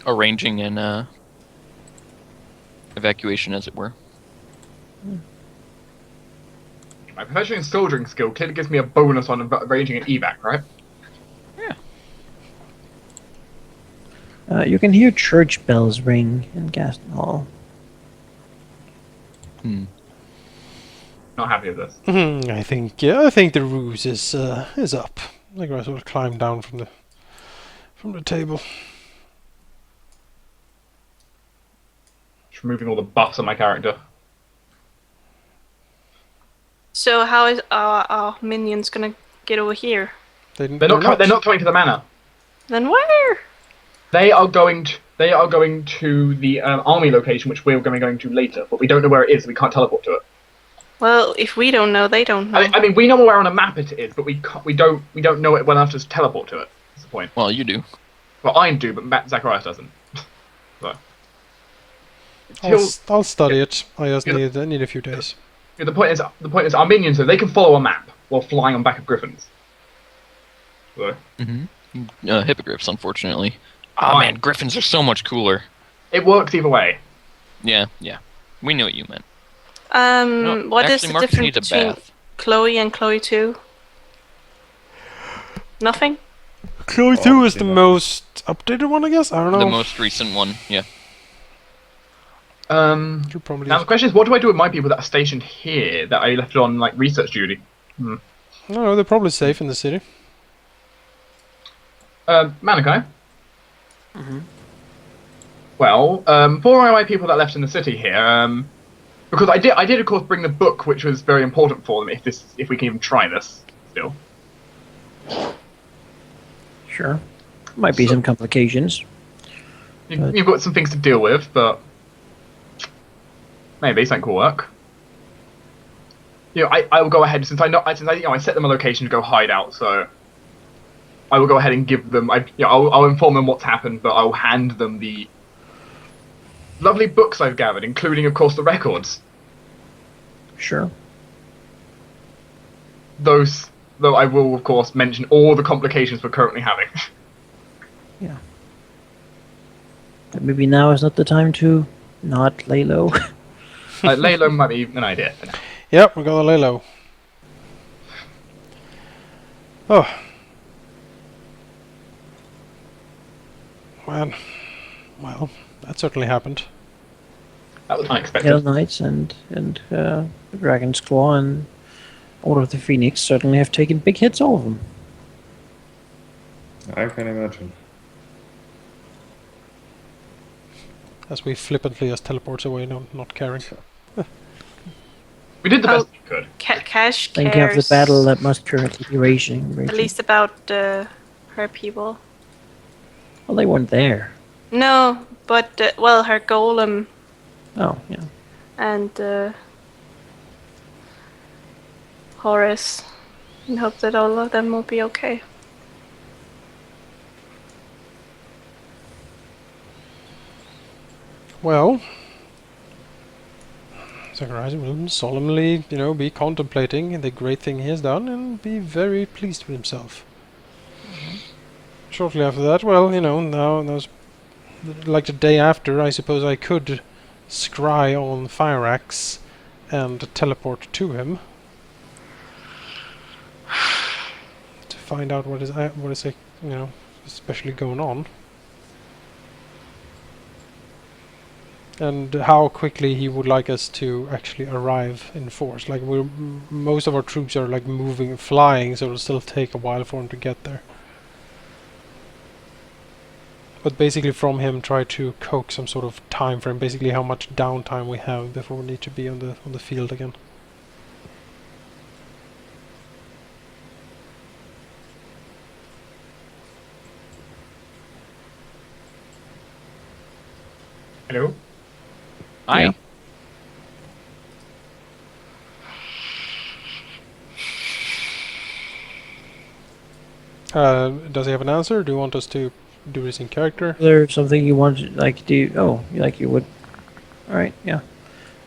arranging an evacuation, as it were. My professional soldiering skill clearly gives me a bonus on arranging an evac, right? Yeah. You can hear church bells ring in Gaston Hall. Not happy with this. I think the ruse is up. I think I sort of climb down from the table. Just removing all the buffs on my character. So how is our minions gonna get over here? They're not coming to the manor. Then where? They are going to the army location, which we're going to later, but we don't know where it is. So we can't teleport to it. Well, if we don't know, they don't know. I mean, we know where on a map it is, but we don't know it well enough to teleport to it. That's the point. Well, you do. Well, I do, but Zacharias doesn't. So. I'll study it. I just need a few days. Yeah, the point is, our minions, though, they can follow a map while flying on back of griffins. So. Hippogriffs, unfortunately. Oh man, griffins are so much cooler. It works either way. Yeah. We knew what you meant. What is the Marcus difference needs a between bath. Chloe and Chloe 2? Nothing? Chloe 2 is the most updated one, I guess? I don't know. The most recent one, yeah. Now the question is, what do I do with my people that are stationed here that I left on like research duty? No, they're probably safe in the city. Malachi? Well, for my people that left in the city here, because I did of course bring the book, which was very important for them. If we can even try this still. Sure. Might be some complications. You've got some things to deal with, but maybe something will work. I will go ahead since I set them a location to go hide out, so I will go ahead and give them. I'll inform them what's happened, but I'll hand them the lovely books I've gathered, including, of course, the records. Sure. Though I will, of course, mention all the complications we're currently having. Yeah. But maybe now is not the time to not lay low. Lay low might be an idea. Yep, we're gonna lay low. Oh. Man. Well, that certainly happened. That was unexpected. Hell Knights and the Dragon's Claw and Order of the Phoenix certainly have taken big hits, all of them. I can imagine. As we flippantly just teleports away, not caring. We did the best we could. Cash Thinking cares of the battle that must currently be raging. at least about her people. Well, they weren't there. No, but well, her golem Oh, yeah. and Horace. And hope that all of them will be okay. Well, Zacharias will solemnly, be contemplating the great thing he has done and be very pleased with himself. Shortly after that, well, now's like the day after, I suppose I could scry on Fire Axe and teleport to him to find out what is especially going on. And how quickly he would like us to actually arrive in force. Like most of our troops are like flying, so it'll still take a while for him to get there. But basically from him try to coax some sort of time frame, basically how much downtime we have before we need to be on the field again. Hello? Hi. Does he have an answer? Do you want us to do this in character? Is there something you want to, like, do? Oh, like you would. Alright, yeah.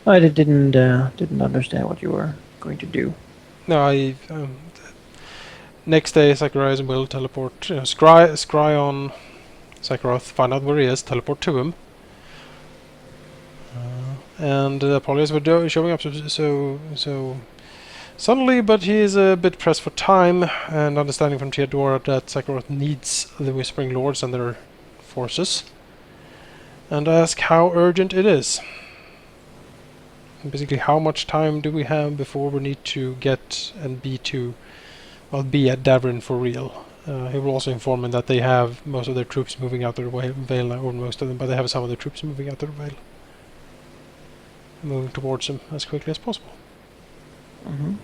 I didn't understand what you were going to do. No, next day Zacharias will teleport, scry on Sephiroth, find out where he is, teleport to him. And Apollos were showing up so suddenly, but he is a bit pressed for time, and understanding from Theodora that Sephiroth needs the Whispering Lords and their forces, and ask how urgent it is. And basically, how much time do we have before we need to get and be at Davrin for real. He will also inform him that they have most of their troops moving out of the Vale now, or most of them, but they have some of their troops moving out of the Vale. Moving towards him as quickly as possible. Mm-hmm.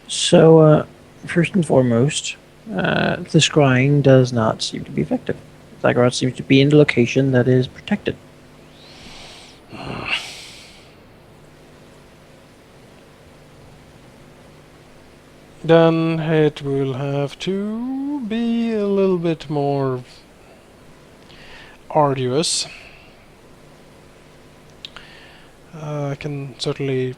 So, first and foremost, the scrying does not seem to be effective. Zagreus seems to be in the location that is protected. Then it will have to be a little bit more arduous. I can certainly,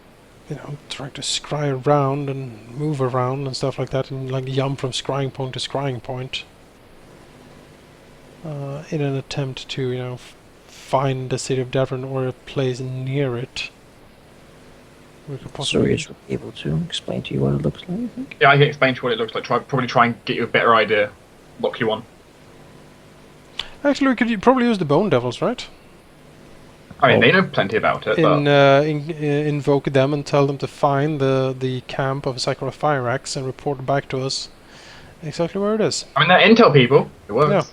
try to scry around and move around and stuff like that, and like jump from scrying point to scrying point, in an attempt to, find the city of Davrin or a place near it. We could So possibly is able to explain to you what it looks like, I think. Yeah, I can explain to you what it looks like. Probably try and get you a better idea. Lock you on. Actually, we could probably use the Bone Devils, right? I mean, they know plenty about it, but Invoke them and tell them to find the camp of Sephiroth Fire Axe and report back to us exactly where it is. I mean, they're intel people. It works. Yeah.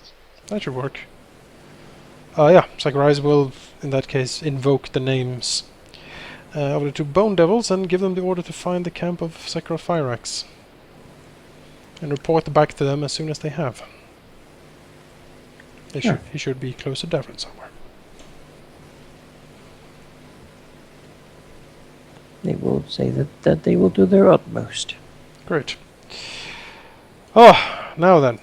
That should work. Yeah, Zagreus will, in that case, invoke the names of the two Bone Devils and give them the order to find the camp of Sephiroth Fire Axe. And report back to them as soon as they have. He should be close to Davrin somewhere. They will say that they will do their utmost. Great. Oh, now then.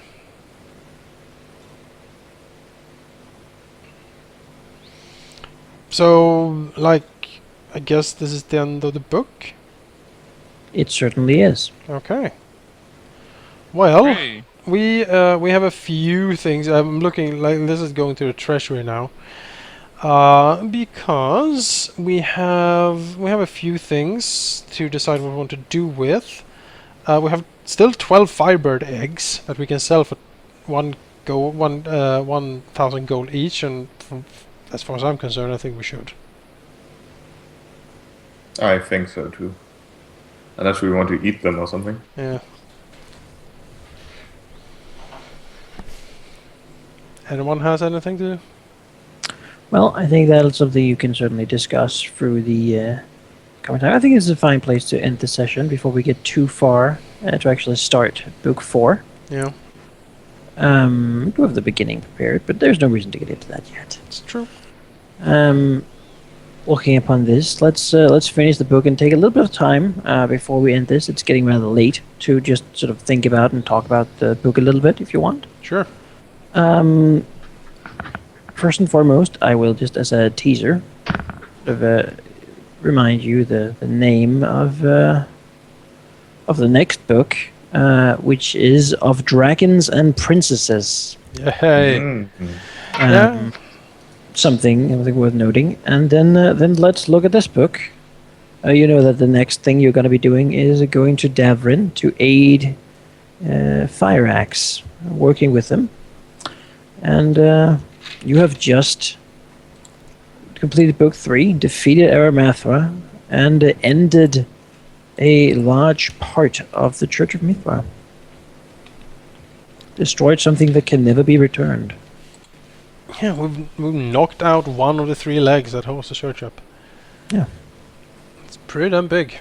So, I guess this is the end of the book? It certainly is. Okay. Well, Hey. we have a few things. I'm looking, this is going to the treasury now. Because we have a few things to decide what we want to do with. We have still 12 Firebird eggs that we can sell for 1,000 gold each, and as far as I'm concerned, I think we should. I think so too. Unless we want to eat them or something. Yeah. Anyone has anything to? Well, I think that's something you can certainly discuss through the coming time. I think this is a fine place to end the session before we get too far to actually start Book 4. Yeah. We do have the beginning prepared, but there's no reason to get into that yet. It's true. Looking upon this, let's finish the book and take a little bit of time before we end this. It's getting rather late to just sort of think about and talk about the book a little bit, if you want. Sure. First and foremost, I will just, as a teaser, sort of, remind you the name of the next book, which is Of Dragons and Princesses. Yay. Mm-hmm. Something worth noting. And then let's look at this book. You know that the next thing you're going to be doing is going to Davrin to aid Fire Axe, working with them. And you have just completed Book 3, defeated Aramathra, and ended a large part of the Church of Mithra. Destroyed something that can never be returned. Yeah, we've knocked out one of the 3 legs that holds the church up. Yeah. It's pretty damn big.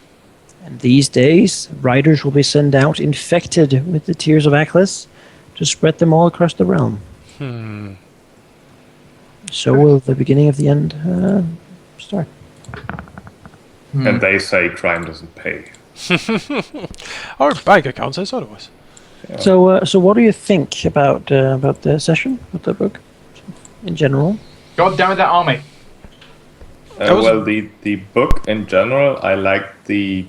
And these days, riders will be sent out infected with the Tears of Aklis to spread them all across the realm. So will the beginning of the end start. And they say crime doesn't pay. Our bank account says otherwise. Yeah. So what do you think about the session, with the book, in general? God damn it, that army. Well, the book in general, I liked the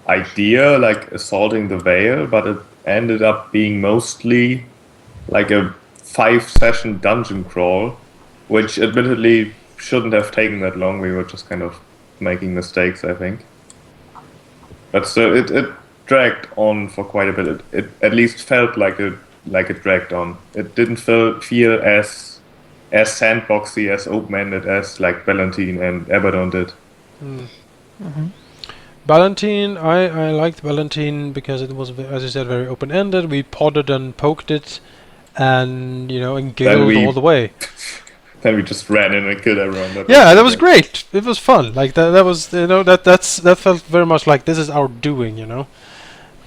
idea, like assaulting the Vale, but it ended up being mostly like a 5-session dungeon crawl, which admittedly shouldn't have taken that long. We were just kind of making mistakes, I think. But still, it dragged on for quite a bit. It at least felt like it dragged on. It didn't feel as sandboxy, as open-ended as like Valentine and Abaddon did. Valentine, I liked Valentine because it was, as you said, very open-ended. We podded and poked it, and and giggled all the way. Then we just ran in and killed everyone. That was great. It was fun. Like that was that felt very much like this is our doing.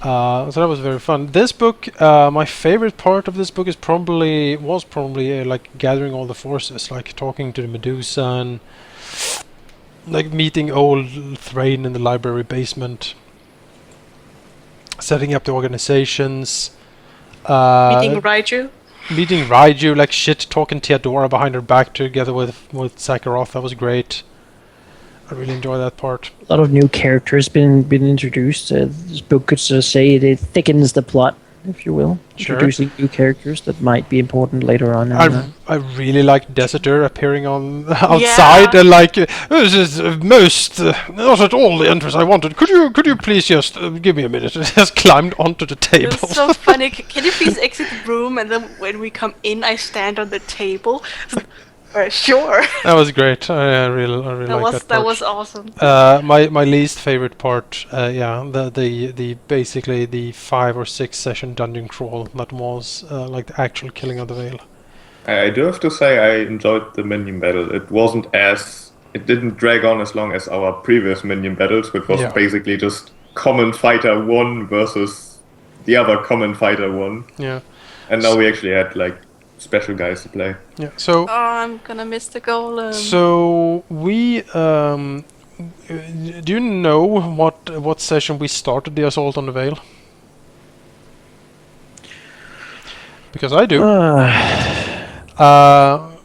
So that was very fun. This book, my favorite part of this book was probably like gathering all the forces, like talking to the Medusa and like meeting old Thrain in the library basement, setting up the organizations, Meeting Raiju. meeting Raiju, like shit talking Theodora behind her back together with Sakharoth. That was great. I really enjoy that part. A lot of new characters been introduced. This book could sort of say it thickens the plot, if you will. Sure. Introducing new characters that might be important later on. I really like Deserter appearing on outside and like this is most not at all the entrance I wanted. Could you please just give me a minute? Just climbed onto the table. It was so funny. Can you please exit the room? And then when we come in, I stand on the table. Sure. That was great. I really like that part. That was awesome. My least favorite part, the basically the 5 or 6 session dungeon crawl that was like the actual killing of the Veil. I do have to say I enjoyed the minion battle. It didn't drag on as long as our previous minion battles, which was basically just common fighter 1 versus the other common fighter 1. Yeah. And now we actually had like special guys to play. Yeah. So. I'm gonna miss the golem. So we do you know what session we started the assault on the Veil? Because I do.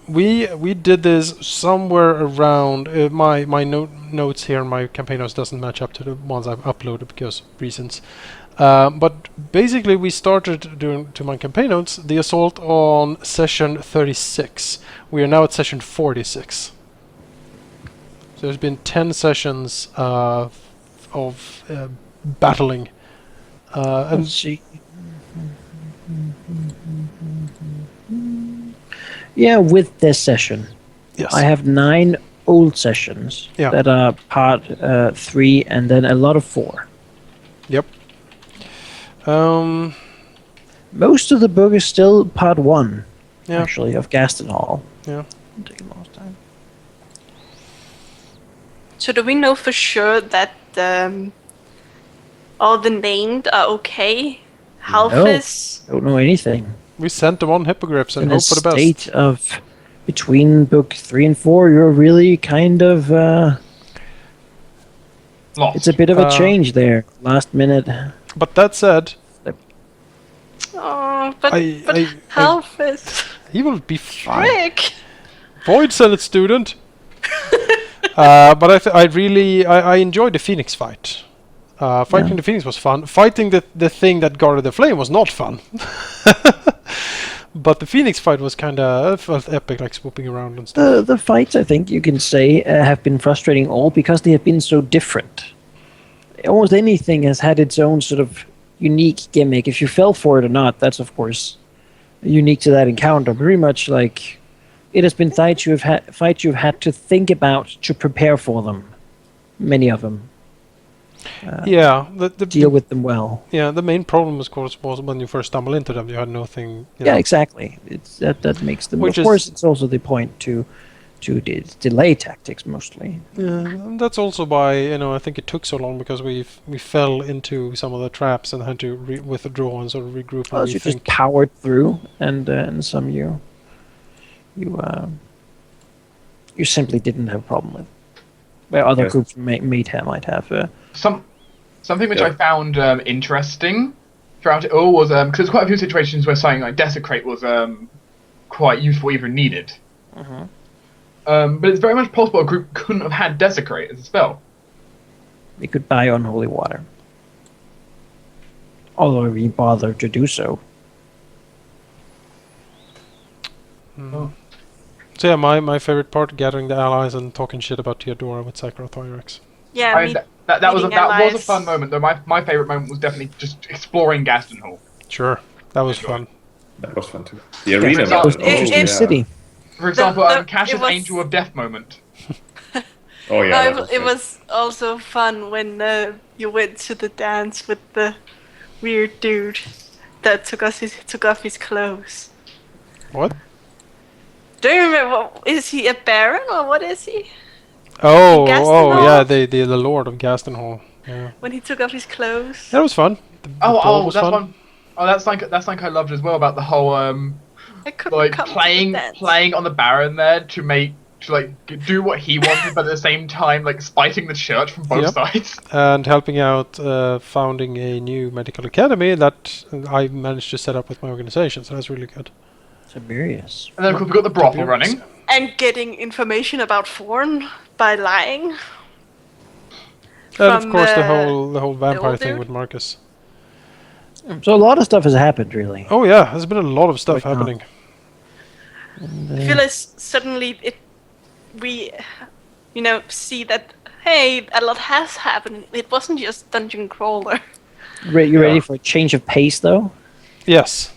We did this somewhere around my notes here. My campaign notes doesn't match up to the ones I've uploaded because of reasons. But basically, we started doing to my campaign notes the assault on session 36. We are now at session 46. So there's been 10 sessions of battling. And Let's see. Yeah, with this session, yes, I have 9 old sessions that are part 3 and then a lot of 4. Yep. Most of the book is still part 1, Yeah. actually, of Gaston Hall. Yeah. It'll take a long time. So do we know for sure that all the named are okay? Halfis? Don't know anything. We sent them on hippogriffs and In hope a for the best. state of between book 3 and 4, you're really kind of Lost. it's a bit of a change there. Last minute. But that said, Oh, but I- Halfis. he will be fine. Frick! Void Senate student. But I enjoyed the Phoenix fight. Fighting the Phoenix was fun. Fighting the thing that guarded the flame was not fun. But the Phoenix fight was felt epic, like swooping around and stuff. The fights, I think you can say, have been frustrating all because they have been so different. Almost anything has had its own sort of unique gimmick. If you fell for it or not, that's of course unique to that encounter. Pretty much like it has been fights you've had to think about to prepare for them. Many of them. Deal with them well. Yeah, the main problem, of course, was when you first stumble into them, you had nothing. Exactly. It's that makes them. Which of course, it's also the point to delay tactics mostly. Yeah, and that's also why I think it took so long because we fell into some of the traps and had to withdraw and sort of regroup. Well, you just powered through, and some you simply didn't have a problem with. Where other groups might have. Something which I found interesting throughout it all was because there's quite a few situations where something like Desecrate was quite useful, even needed. But it's very much possible a group couldn't have had Desecrate as a spell. They could buy Unholy Water. Although we bother to do so. So yeah, my favorite part, gathering the allies and talking shit about Theodora with Psychothyrex. Yeah, I mean, that was a meeting allies. fun moment though. My favorite moment was definitely just exploring Gaston Hall. Sure, that was Enjoy. fun. That was fun too. The arena example, was most interesting it- city. For example, it Cash's was- Angel of Death moment. Oh yeah, that No, was it good. was also fun when you went to the dance with the weird dude that took off his clothes. What? Do you remember? Is he a baron or what is he? Oh, Gaston yeah, Hall? the Lord of Gaston Hall. Yeah, When he took off his clothes. that was fun. The ball was That's fun. one. Oh, that's like I loved as well about the whole I couldn't like come to the playing dance. on the Baron there to do what he wanted, but at the same time like spiting the church from both Yep. sides. And helping out founding a new medical academy that I managed to set up with my organization, so that's really good. Tiberius. And then of course we got the brothel Tiberius. running. And getting information about Thorn by lying. And of From, course the whole vampire old thing dude? with Marcus. So a lot of stuff has happened, really. Oh yeah, there's been a lot of stuff Right now. happening. And, I feel like suddenly we see that hey, a lot has happened. It wasn't just dungeon crawler. you ready for a change of pace, though? Yes,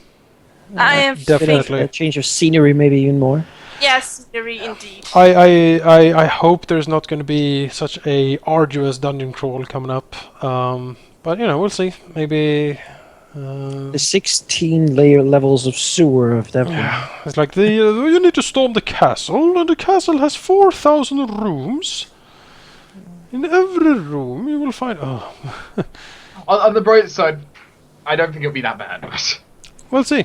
I am definitely. A change of scenery, maybe even more. Yes, very indeed. I hope there's not going to be such a arduous dungeon crawl coming up. But we'll see. Maybe. The 16 layer levels of sewer of that one. It's like you need to storm the castle, and the castle has 4,000 rooms. In every room, you will find. Oh, On the bright side, I don't think it'll be that bad. we'll see.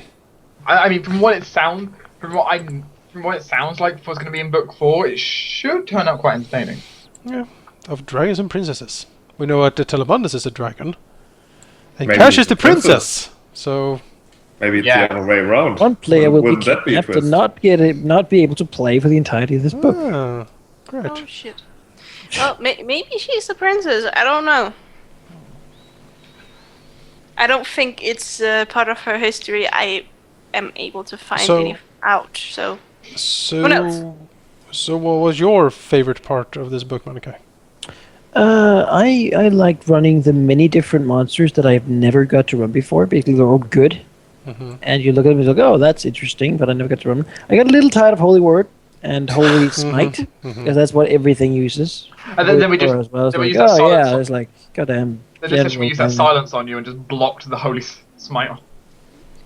I mean, from what it sounds like what's going to be in book 4, it should turn out quite entertaining. Yeah, of dragons and princesses. We know that the Telebundus is a dragon, and Maybe Cash it's is the a princess. princess. So Maybe it's Yeah. the other way around. One player will be Wouldn't that be a kidnapped and twist? not be able to play for the entirety of this book. great. Oh shit. Well, maybe she's the princess. I don't know. I don't think it's part of her history. I am able to find So- any out. So Who So, knows? so what was your favorite part of this book, Monica? I liked running the many different monsters that I've never got to run before because they're all good. And you look at them and you go, oh, that's interesting, but I never got to run them. I got a little tired of Holy Word and Holy Smite because that's what everything uses. And then we Holy just Power as well. It's then we like, use that oh silence. yeah, it's like goddamn. Then just literally use that general, silence on you and just blocked the holy smite.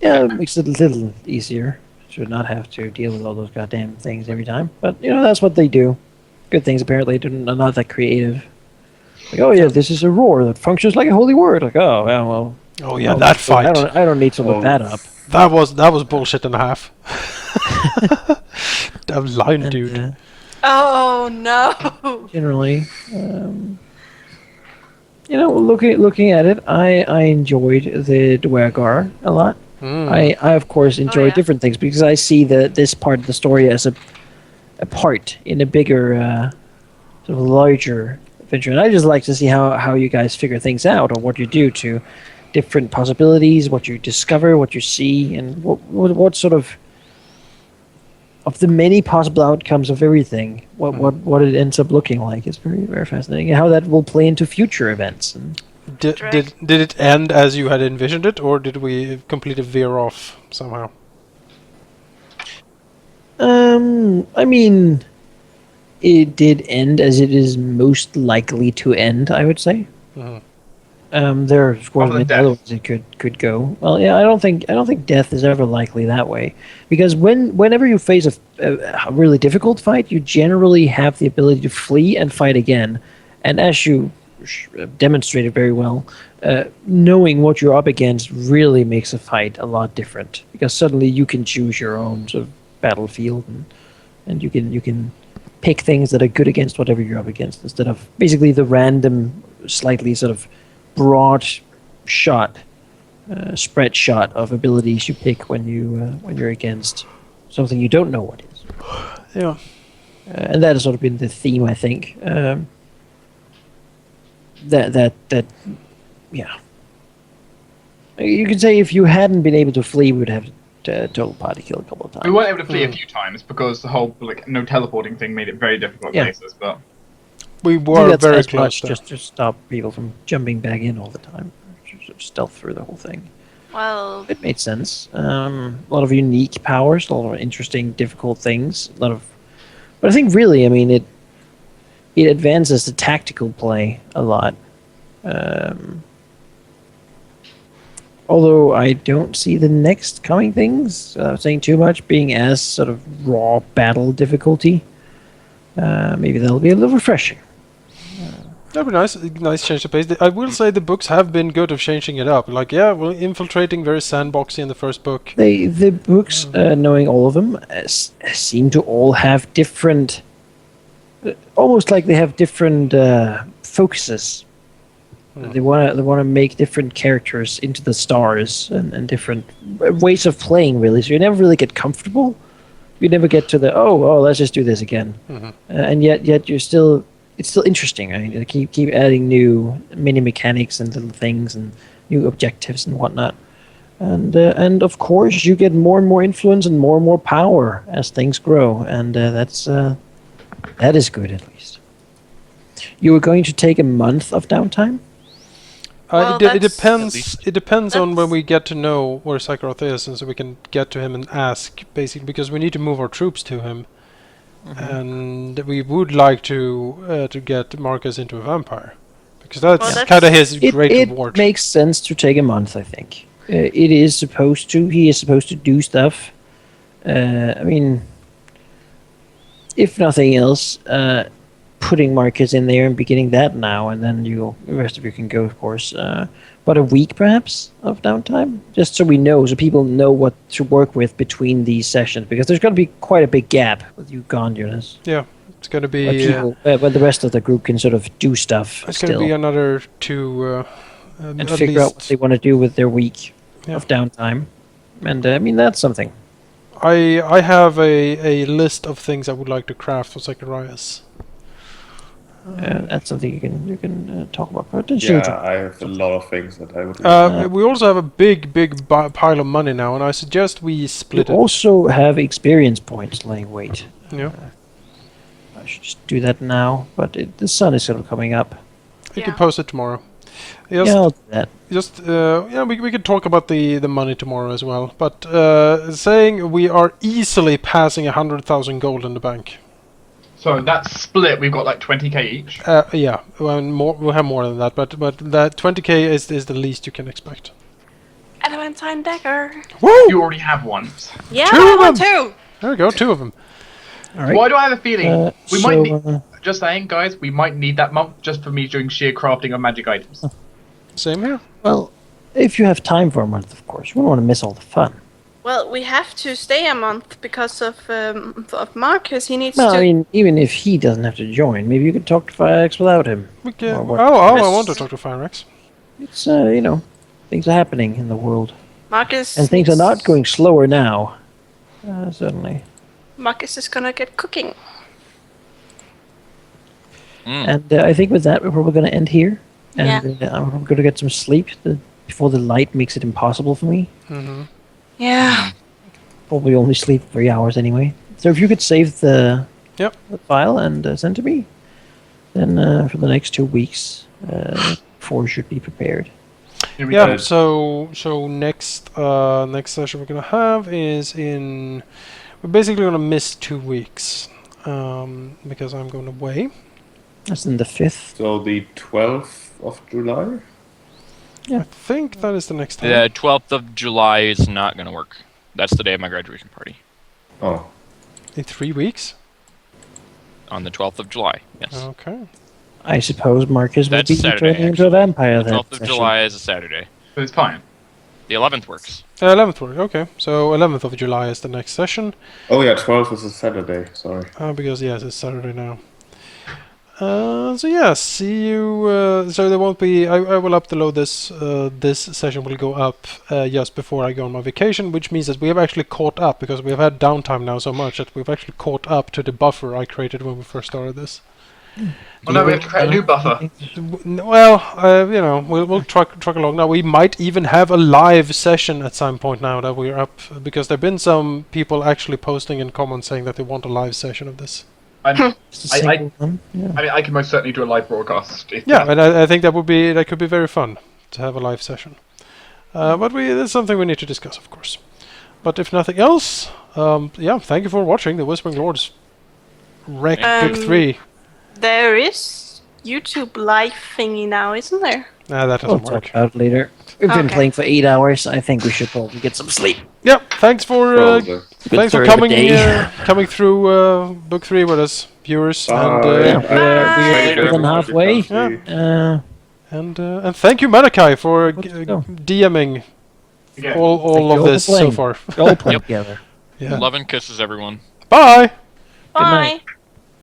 Yeah, it makes it a little easier. Should not have to deal with all those goddamn things every time. But that's what they do. Good things apparently. They're not that creative. Like, oh yeah, this is a roar that functions like a holy word. Like, oh yeah, well. Oh yeah, well, that fight. I don't need to look Oh. that up. That was bullshit and a half. That lion And, dude. oh no. generally, looking at it, I enjoyed the Dwergar a lot. I of course enjoy yeah. different things because I see this part of the story as a part in a bigger, sort of larger adventure, and I just like to see how you guys figure things out or what you do to different possibilities, what you discover, what you see, and what sort of the many possible outcomes of everything. What it ends up looking like is very very fascinating, and how that will play into future events. And Did it end as you had envisioned it, or did we completely veer off somehow? I mean, it did end as it is most likely to end, I would say. There are of course Other than many other death. ways it could go. Well, yeah, I don't think death is ever likely that way, because whenever you face a really difficult fight, you generally have the ability to flee and fight again, and as you demonstrated very well, knowing what you're up against really makes a fight a lot different, because suddenly you can choose your own sort of battlefield, and you can pick things that are good against whatever you're up against, instead of basically the random, slightly sort of broad shot, spread shot of abilities you pick when you're against something you don't know what is. Yeah. And that has sort of been the theme, I think. That yeah. You could say if you hadn't been able to flee, we would have total party kill a couple of times. We weren't able to flee a few times because the whole like no teleporting thing made it very difficult Yeah. places. But We I think were that's very as close much there. just to stop people from jumping back in all the time. Just sort of stealth through the whole thing. Well, It made sense. A lot of unique powers, a lot of interesting, difficult things. But I think really, I mean, it advances the tactical play a lot. Although I don't see the next coming things, without saying too much, being as sort of raw battle difficulty. Maybe that'll be a little refreshing. That'd be nice. Nice change of pace. I will say the books have been good of changing it up. Like, yeah, well, infiltrating very sandboxy in the first book. The books, knowing all of them, seem to all have different, almost like they have different focuses. They wanna make different characters into the stars and different ways of playing. Really, so you never really get comfortable. You never get to the let's just do this again. And yet you're still. It's still interesting. I mean, they keep adding new mini mechanics and little things and new objectives and whatnot. And of course, you get more and more influence and more power as things grow, and that is good at least. You were going to take a month of downtime. Well, It that's- depends. It depends on when that's- we get to know where Sephiroth is, and so we can get to him and ask, basically, because we need to move our troops to him, and we would like to get Marcus into a vampire, because that's, Well, that's- kind of his great It reward. makes sense to take a month, I think. It is supposed to. He is supposed to do stuff. I mean, if nothing else, putting Marcus in there and beginning that now, and then the rest of you can go, of course. But a week, perhaps, of downtime, just so we know, so people know what to work with between these sessions, because there's going to be quite a big gap with you gone, Jonas. Yeah, it's going to be. But the rest of the group can sort of do stuff It's going to still be another two. and at figure out what least. they want to do with their week Yeah. of downtime. And I mean, that's something. I have a list of things I would like to craft for Zacharias. That's something you can talk about. Potentially. Yeah, I have a lot of things that I would like. We also have a big pile of money now, and I suggest we You split it. also have experience points laying wait. Yeah, I should just do that now, but the sun is sort of coming up. you Yeah. can post it tomorrow. Yeah, Just, I'll do that. we could talk about the money tomorrow as well. But saying we are easily passing 100,000 gold in the bank. so that's split. We've got like 20k each. Yeah, well, we'll have more than that, but that 20k is the least you can expect. Adamantine dagger. Woo! You already have one. Yeah, Two I of want them! two. There we go, 2 of them. All right. Why do I have a feeling we might need? so, Just saying, guys, we might need that month just for me doing sheer crafting of magic items. Same here. well, if you have time for a month, of course, you don't want to miss all the fun. Well, we have to stay a month because of Marcus. He needs Well, to. I mean, even if he doesn't have to join, maybe you could talk to FireX without him. We can, Or what? I want to talk to Firex. It's things are happening in the world, Marcus. and things are needs- not going slower now. Certainly. Marcus is gonna get cooking. And I think with that, we're probably going to end here. And I'm going to get some sleep before the light makes it impossible for me. Mm-hmm. Yeah. Probably only sleep 3 hours anyway. So if you could save the file and send to me, then for the next 2 weeks, 4 should be prepared. Here we Yeah. go. So next session we're gonna have is in. We're basically gonna miss 2 weeks because I'm going away. That's in the 5th. So the 12th of July? I think that is the next time. The 12th of July is not going to work. That's the day of my graduation party. Oh, In 3 weeks. On the 12th of July, yes. Okay. I suppose Marcus will That's be Saturday, turning into a vampire The that 12th of session. July is a Saturday. But it's fine. The 11th works. 11th work. Okay. So 11th of July is the next session. oh yeah, 12th is a Saturday. Sorry. Because yes, it's Saturday now. So yeah, see you. So there won't be. I will upload this. This session will go up just before I go on my vacation, which means that we have actually caught up because we have had downtime now so much that we've actually caught up to the buffer I created when we first started this. Oh no, we have to create a new buffer. Well, we'll truck along. Now we might even have a live session at some point now that we're up, because there've been some people actually posting in comments saying that they want a live session of this. And Just a I single one. Yeah. mean, I can most certainly do a live broadcast. Yeah, and I think that could be very fun to have a live session. But that's something we need to discuss, of course. But if nothing else, thank you for watching the Whispering Lords Wreck Book 3. There is YouTube live thingy now, isn't there? Nah, that We'll doesn't work. talk about it later. We've been Okay. playing for 8 hours. I think we should probably get some sleep. Yep, thanks for Probably. Good thanks for third of the coming day. coming through Book 3 with us, viewers, Bye. and Yeah, Thank we're you more than everyone halfway. for coming. and thank you, Malachi, for Let's go. DMing Again, all you of all this for so playing. far. All play Yep. together. Yeah. Love and kisses, everyone. Bye. night. Bye.